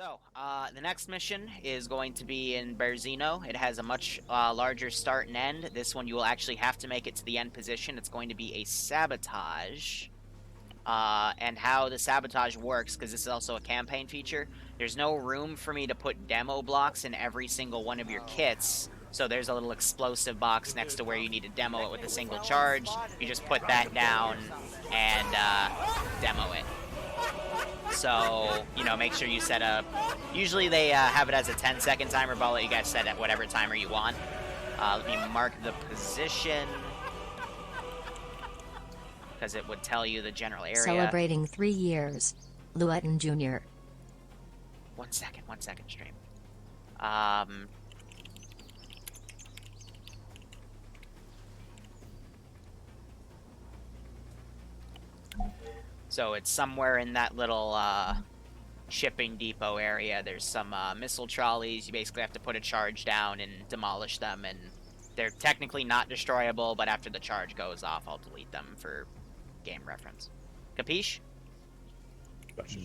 So, the next mission is going to be in Berzino. It has a much larger start and end. This one you will actually have to make it to the end position. It's going to be a sabotage. And how the sabotage works, because this is also a campaign feature, there's no room for me to put demo blocks in every single one of your kits. So there's a little explosive box next to where you need to demo it with a single charge. You just put that down and demo it. So, you know, make sure you set up... Usually they have it as a 10-second timer, but I'll let you guys set at whatever timer you want. Let me mark the position, because it would tell you the general area. Celebrating 3 years. Lewton Jr. One second, stream. So it's somewhere in that little shipping depot area. There's some missile trolleys. You basically have to put a charge down and demolish them, and they're technically not destroyable, but after the charge goes off, I'll delete them for game reference. Capiche? Gotcha.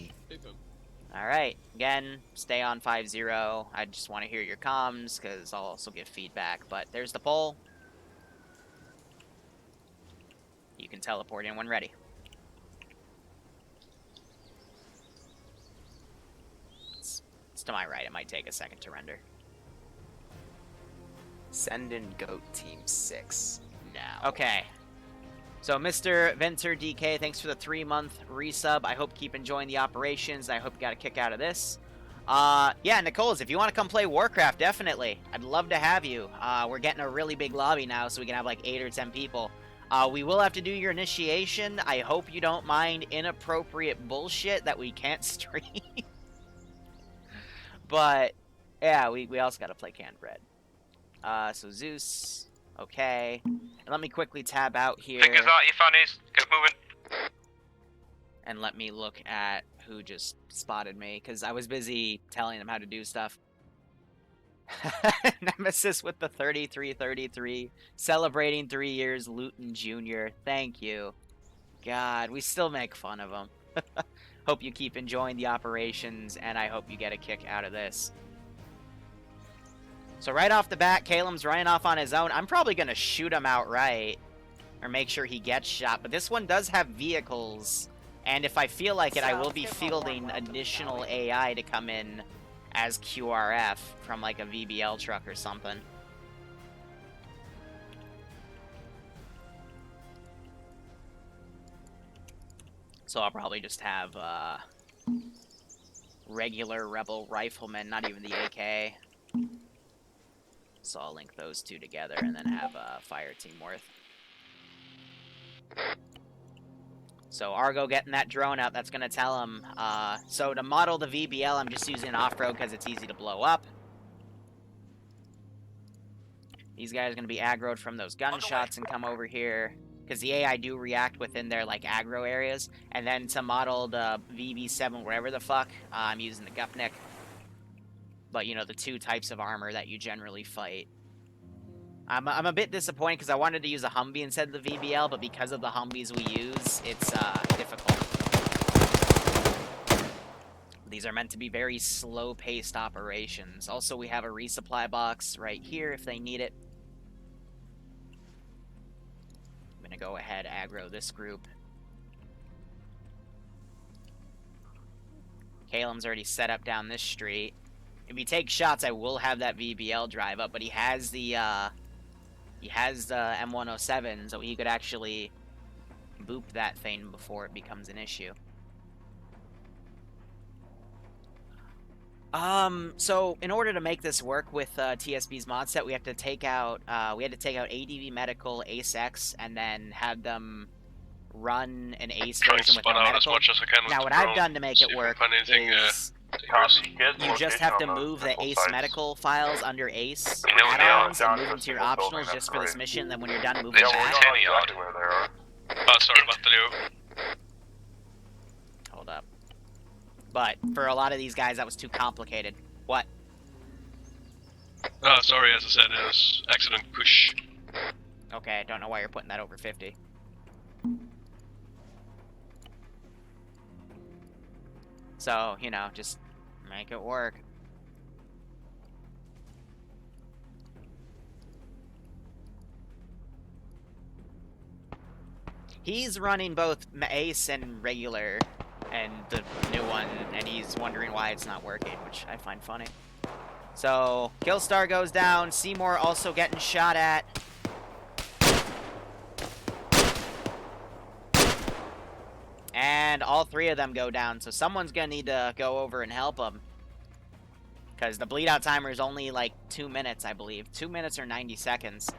Alright, again, stay on 5-0. I just want to hear your comms, because I'll also give feedback, but there's the pole. You can teleport in when ready. It's to my right, it might take a second to render. Send in Goat Team 6 now. Okay. So, Mr. Venter DK, thanks for the 3-month resub. I hope you keep enjoying the operations. I hope you got a kick out of this. Yeah, Nicolas, if you want to come play Warcraft, definitely. I'd love to have you. We're getting a really big lobby now, so we can have like 8 or 10 people. We will have to do your initiation. I hope you don't mind inappropriate bullshit that we can't stream. But, yeah, we also got to play Canned Bread. So Zeus, okay. And let me quickly tab out here. Fingers out, you fannies. Get moving. And let me look at who just spotted me, because I was busy telling them how to do stuff. Nemesis with the 3333, celebrating 3 years, Luton Jr. Thank you. God, we still make fun of him. Hope you keep enjoying the operations, and I hope you get a kick out of this. So right off the bat, Caleb's running off on his own. I'm probably going to shoot him outright, or make sure he gets shot. But this one does have vehicles, and if I feel like it, I will be fielding additional AI to come in as QRF from like a VBL truck or something. So I'll probably just have regular Rebel riflemen, not even the AK. So I'll link those two together and then have Fire Team Worth. So Argo getting that drone out, that's going to tell him. So to model the VBL, I'm just using off-road because it's easy to blow up. These guys are going to be aggroed from those gunshots and come over here, because the AI do react within their like aggro areas. And then to model the VB7, wherever the fuck, I'm using the Gupnik. But, you know, the 2 types of armor that you generally fight. I'm a bit disappointed because I wanted to use a Humvee instead of the VBL, but because of the Humvees we use, it's difficult. These are meant to be very slow-paced operations. Also, we have a resupply box right here if they need it. I'm going to go ahead aggro this group. Caleb's already set up down this street. If he takes shots, I will have that VBL drive up, but he has the M107, so he could actually boop that thing before it becomes an issue. So in order to make this work with TSB's mod set, we have to take out ADV Medical, Ace X, and then have them run an Ace version with no medical. Now what I've done to make it work is you just have to move the Ace medical files under Ace add-ons and move them to your optionals just for this mission. Then when you're done, move them back. Sorry about the new. Hold up. But for a lot of these guys, that was too complicated. What? Sorry, as I said, it was accident push. Okay, I don't know why you're putting that over 50. So, you know, just Make it work. He's running both Ace and regular, and the new one, and he's wondering why it's not working, which I find funny. So, Killstar goes down. Seymour also getting shot at. And all three of them go down, so someone's gonna need to go over and help them. Because the bleed out timer is only like 2 minutes, I believe. 2 minutes or 90 seconds.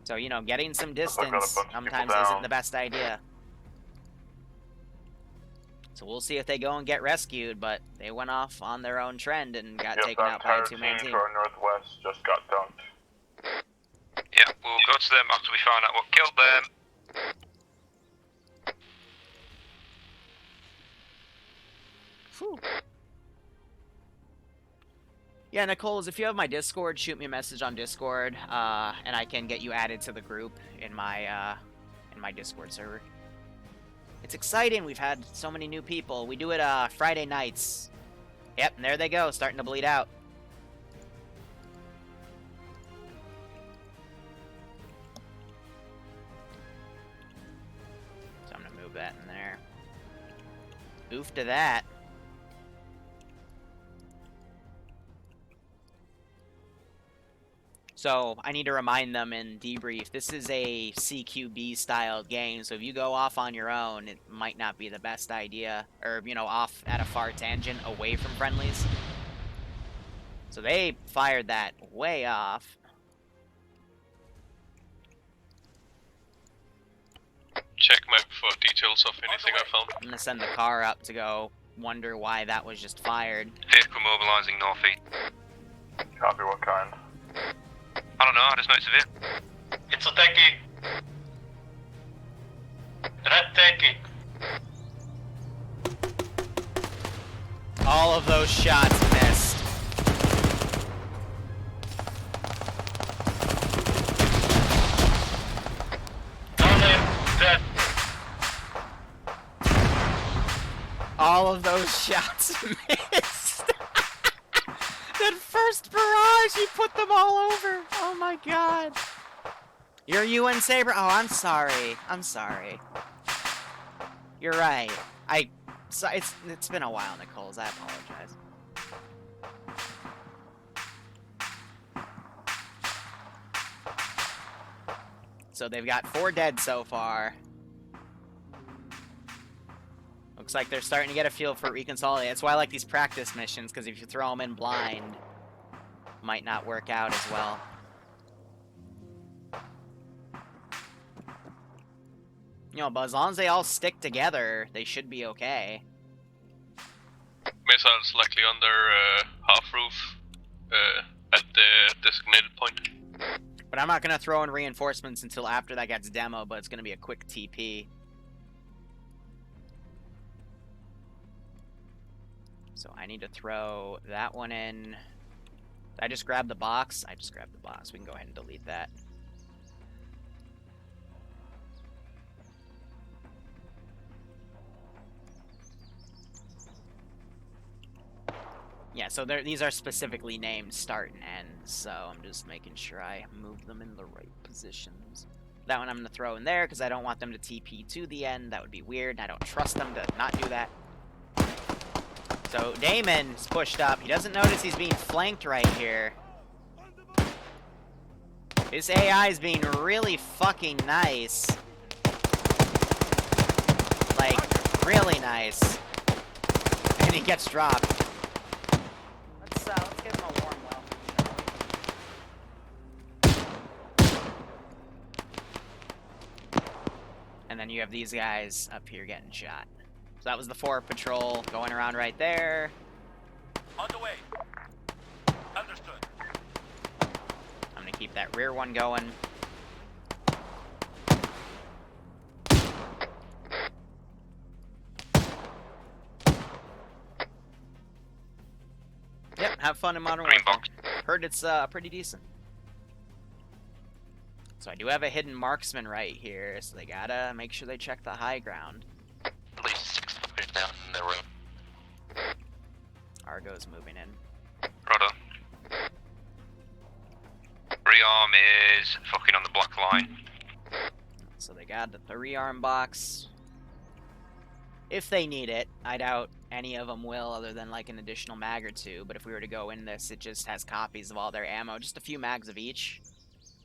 So, you know, getting some distance sometimes isn't the best idea. So we'll see if they go and get rescued, but they went off on their own trend and got taken out by a two-man team. To our northwest just got dunked. Yeah, we'll go to them after we find out what killed them. Whew. Yeah, Nicole's, if you have my Discord, shoot me a message on Discord, and I can get you added to the group in my Discord server. It's exciting. We've had so many new people. We do it Friday nights. Yep, and there they go, starting to bleed out. So I'm gonna move that in there. Oof to that. So, I need to remind them in debrief, this is a CQB style game, so if you go off on your own, it might not be the best idea. Or, you know, off at a far tangent away from friendlies. So they fired that way off. Check map for details of anything I found. I'm gonna send the car up to go wonder why that was just fired. Vehicle mobilizing northeast. Copy, what kind? I don't know, I just noticed it. It's a techie. Red techie. All of those shots missed. Dead. All of those shots missed. That first barrage, he put them all over. Oh my god. You're UN Saber? Oh, I'm sorry. I'm sorry. You're right. So it's been a while, Nicole's. I apologize. So they've got 4 dead so far. Looks like they're starting to get a feel for reconsolidate. That's why I like these practice missions, because if you throw them in blind, might not work out as well. You know, but as long as they all stick together, they should be okay. Missiles likely on their half roof at the designated point. But I'm not going to throw in reinforcements until after that gets demoed, but it's going to be a quick TP. So I need to throw that one in. Did I just grab the box? I just grabbed the box. We can go ahead and delete that. Yeah, so these are specifically named start and end, so I'm just making sure I move them in the right positions. That one I'm going to throw in there because I don't want them to TP to the end. That would be weird, and I don't trust them to not do that. So Damon's pushed up. He doesn't notice he's being flanked right here. This AI is being really fucking nice. Like, really nice. And he gets dropped. Let's give him a warm well. And then you have these guys up here getting shot. So that was the 4 patrol going around right there. On the way. Understood. I'm gonna keep that rear one going. Yep, have fun in Modern Green Warfare. box. Heard it's pretty decent. So I do have a hidden marksman right here, so they gotta make sure they check the high ground. At least 6 fighters down in their room. cargo's moving in. Roger. Rearm is fucking on the black line. So they got the rearm box. If they need it, I doubt any of them will, other than like an additional mag or two. But if we were to go in this, it just has copies of all their ammo, just a few mags of each.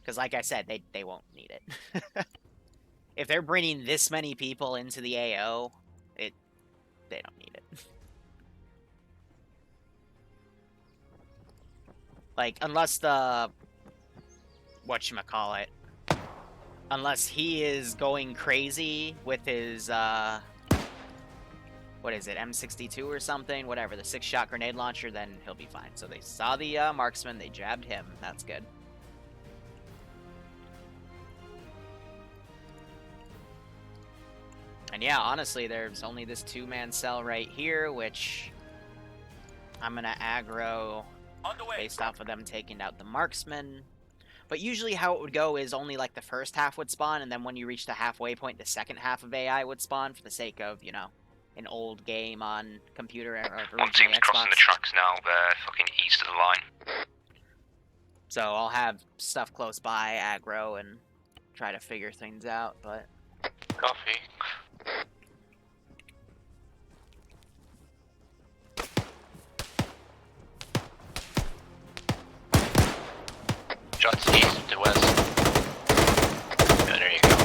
Because like I said, they won't need it. If they're bringing this many people into the AO, they don't need it. Like, unless the... whatchamacallit. Unless he is going crazy with his, what is it, M62 or something? Whatever, the 6-shot grenade launcher, then he'll be fine. So they saw the marksman, they jabbed him. That's good. And yeah, honestly, there's only this 2-man cell right here, which I'm gonna aggro based off of them taking out the marksman. But usually how it would go is only like the first half would spawn, and then when you reach the halfway point, the second half of AI would spawn for the sake of, you know, an old game on computer or One team's Xbox. crossing the tracks now, they're fucking east of the line. So I'll have stuff close by, aggro, and try to figure things out, but... Copy. Shots east to west. Yeah, there you go.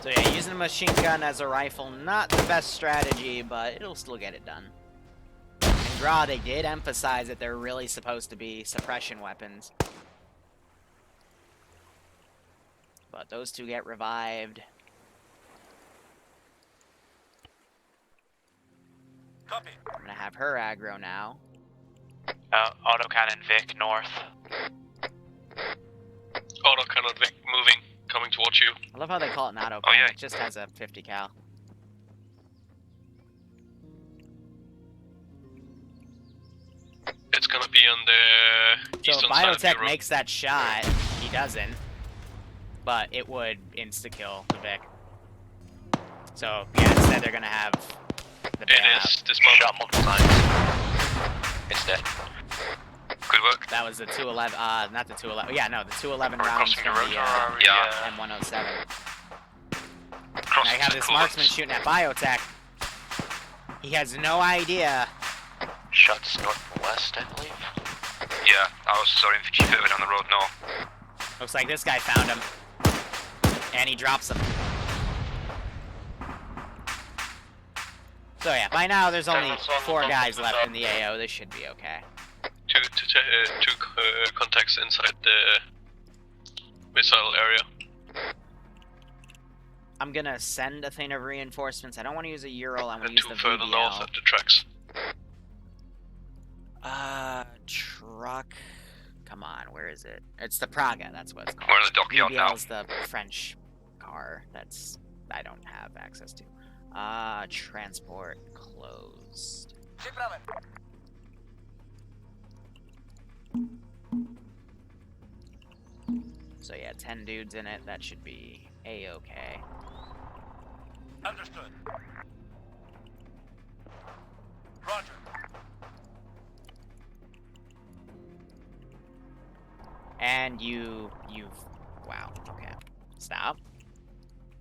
So yeah, using a machine gun as a rifle, not the best strategy, but it'll still get it done. In Draw, they did emphasize that they're really supposed to be suppression weapons. But those two get revived. Copy. I'm gonna have her aggro now. Autocannon Vic north. Autocannon Vic moving, coming towards you. I love how they call it an auto. Oh, yeah. It just has a 50 cal. It's gonna be on the So if eastern side of the Biotech road. makes that shot, he doesn't. But it would insta-kill the Vic. So, yeah, instead they're gonna have the It bailout. is this moment. Shot multiple times. It's dead. Good work. That was the 211, not the 211, yeah, no, the 211 We're rounds crossing the from road. the, Yeah. M107. Crossing I have the this coolers. marksman shooting at Biotech. He has no idea. Shots northwest, I believe. Yeah, I was sorry infantry further down the road, no. Looks like this guy found him. And he drops him. So yeah, by now there's only 4 guys left in the AO. This should be okay. Two contacts inside the missile area. I'm gonna send a thing of reinforcements. I don't want to use a Ural. I want to And use two the further north VBL. at the tracks. Truck. Come on, where is it? It's the Praga. That's what it's called. We're in the dockyard now. VBL is the French car. That's I don't have access to. Transport closed. Ship running. So yeah, 10 dudes in it. That should be a-okay. Understood. Roger. And you've wow. Okay, stop.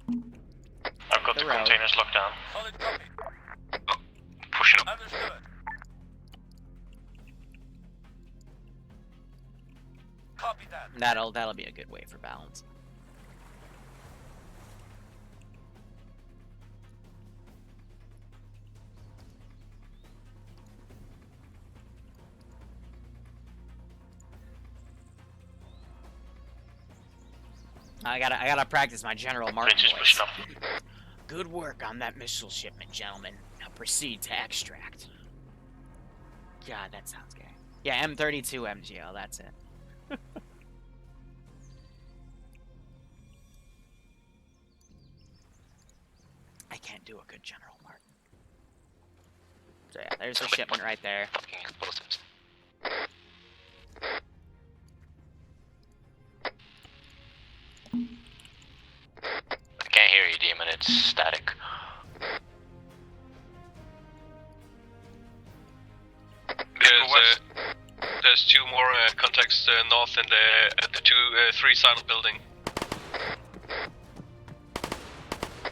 I've got The the road. containers locked down. Solid copy. Pushing up. Understood. Copy that. That'll be a good way for balance. I gotta practice my General Martin Trenches voice. pushing up. Good work on that missile shipment, gentlemen. Now proceed to extract. God, that sounds gay. Yeah, M32 MGL, that's it. I can't do a good General Martin. So yeah, there's the shipment right there. Fucking explosives. Demon, it's static. There's two more contacts north in at the 3 silent building.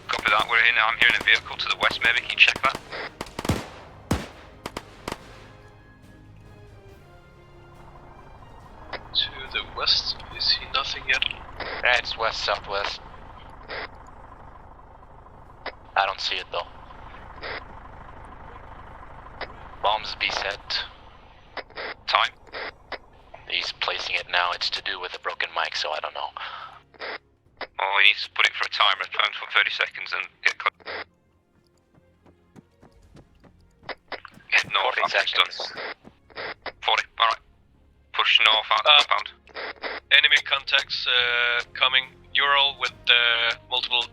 Copy that, I'm hearing a vehicle to the west, maybe, can you check that? To the west, I see nothing yet. It's west-southwest. I don't see it though. Bombs be set. Time? He's placing it now. It's to do with a broken mic, so I don't know. Oh, he needs to put it for a timer, time for 30 seconds and get close. Head north, 40 after it's done. seconds. 40, alright. Push north out the compound. Enemy contacts coming. Ural with multiple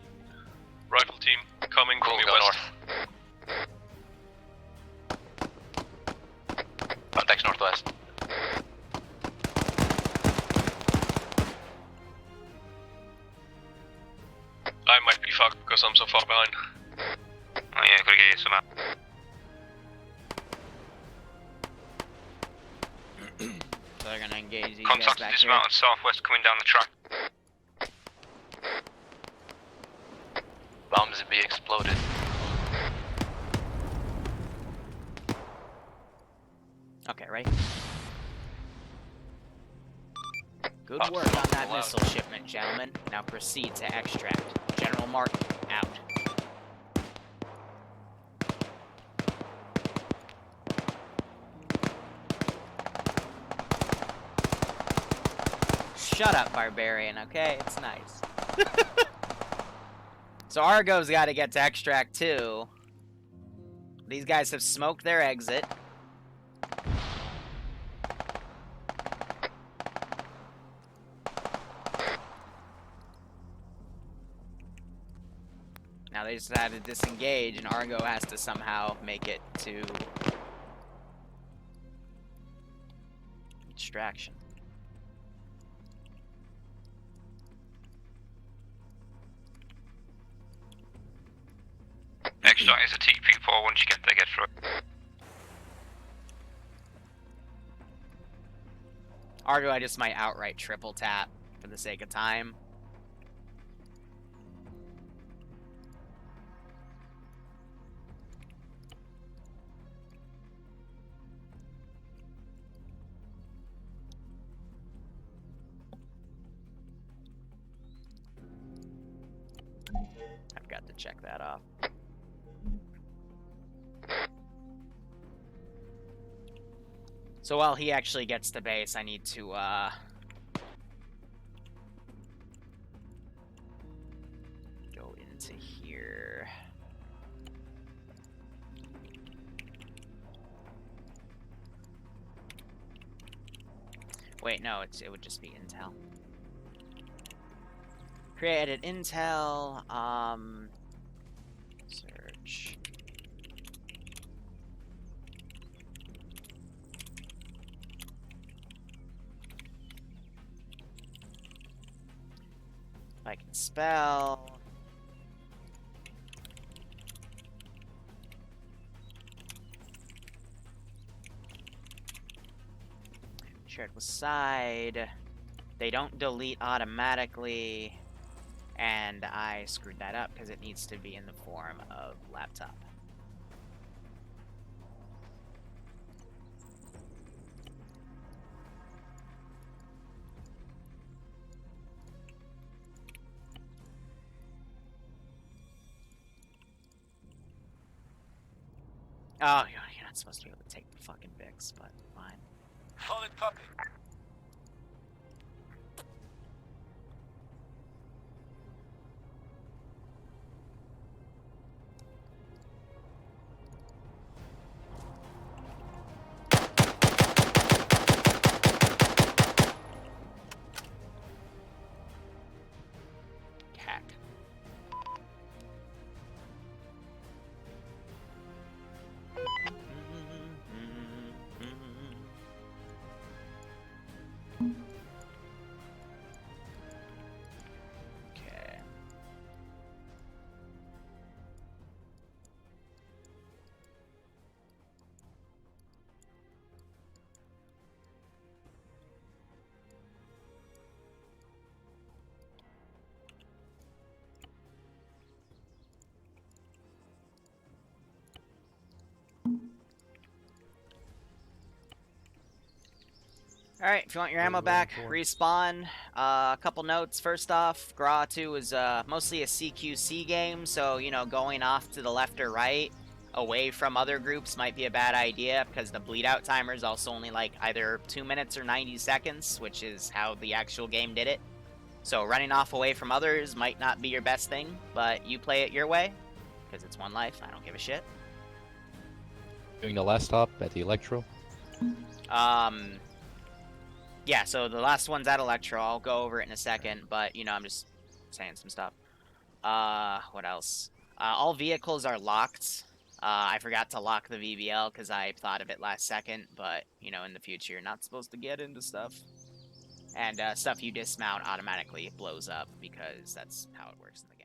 rifle team coming Cool, from go your west. north. Contacts northwest. I might be fucked because I'm so far behind. Oh yeah, gotta get you some out. So they're gonna engage these Contact guys back here. dismounted southwest coming down the track. Bombs be exploded. Okay, ready? Good work on that missile shipment, gentlemen. Now proceed to extract. General Martin, out. Shut up, barbarian, okay? It's nice. So Argo's gotta get to extract too. These guys have smoked their exit. Now they just had to disengage, and Argo has to somehow make it to extraction. Extract is a TP4, once you get there, get through it. Argo, I just might outright triple tap for the sake of time. I've got to check that off. So while he actually gets to base, I need to, go into here. Wait, no, it would just be intel. Created intel, search. I can spell. Shared with side. They don't delete automatically. And I screwed that up because it needs to be in the form of laptop. Oh, you're not supposed to be able to take the fucking Vicks, but fine. Solid copy. Cack. Alright, if you want your ammo back, respawn. A couple notes. First off, Gra 2 is mostly a CQC game, so, you know, going off to the left or right, away from other groups might be a bad idea, because the bleed out timer is also only like either 2 minutes or 90 seconds, which is how the actual game did it. So running off away from others might not be your best thing, but you play it your way, because it's one life, I don't give a shit. Doing the last stop at the Electro. Yeah, so the last one's at Electro. I'll go over it in a second, but, you know, I'm just saying some stuff. What else? All vehicles are locked. I forgot to lock the VBL because I thought of it last second, but, you know, in the future, you're not supposed to get into stuff. And stuff you dismount automatically blows up because that's how it works in the